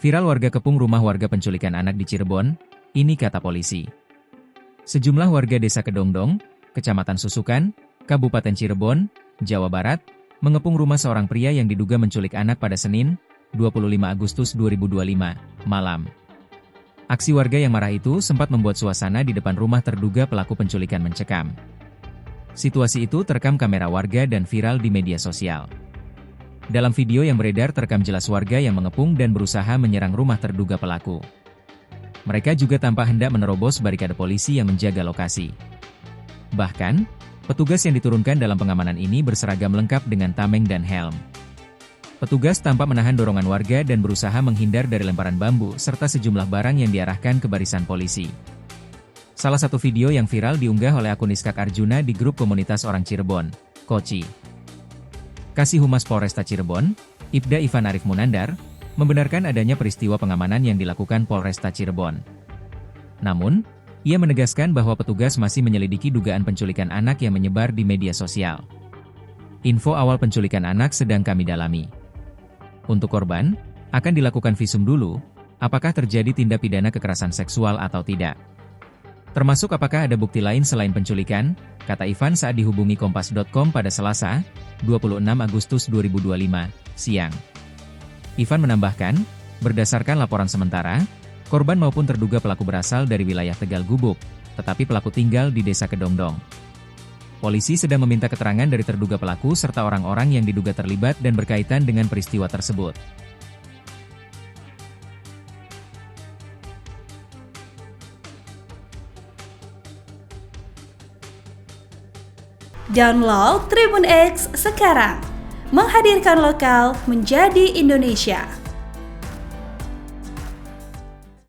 Viral warga kepung rumah warga penculikan anak di Cirebon, ini kata polisi. Sejumlah warga desa Kedongdong, Kecamatan Susukan, Kabupaten Cirebon, Jawa Barat, mengepung rumah seorang pria yang diduga menculik anak pada Senin, 25 Agustus 2025, malam. Aksi warga yang marah itu sempat membuat suasana di depan rumah terduga pelaku penculikan mencekam. Situasi itu terekam kamera warga dan viral di media sosial. Dalam video yang beredar terekam jelas warga yang mengepung dan berusaha menyerang rumah terduga pelaku. Mereka juga tampak hendak menerobos barikade polisi yang menjaga lokasi. Bahkan, petugas yang diturunkan dalam pengamanan ini berseragam lengkap dengan tameng dan helm. Petugas tampak menahan dorongan warga dan berusaha menghindar dari lemparan bambu serta sejumlah barang yang diarahkan ke barisan polisi. Salah satu video yang viral diunggah oleh akun Iskak Arjuna di grup komunitas orang Cirebon, Koci. Kasih Humas Polresta Cirebon, Ibda Ivan Arif Munandar, membenarkan adanya peristiwa pengamanan yang dilakukan Polresta Cirebon. Namun, ia menegaskan bahwa petugas masih menyelidiki dugaan penculikan anak yang menyebar di media sosial. Info awal penculikan anak sedang kami dalami. Untuk korban, akan dilakukan visum dulu, apakah terjadi tindak pidana kekerasan seksual atau tidak. Termasuk apakah ada bukti lain selain penculikan, kata Ivan saat dihubungi Kompas.com pada Selasa, 26 Agustus 2025, siang. Ivan menambahkan, berdasarkan laporan sementara, korban maupun terduga pelaku berasal dari wilayah Tegal Gubuk, tetapi pelaku tinggal di desa Kedongdong. Polisi sedang meminta keterangan dari terduga pelaku serta orang-orang yang diduga terlibat dan berkaitan dengan peristiwa tersebut. Download Tribun X sekarang, menghadirkan lokal menjadi Indonesia.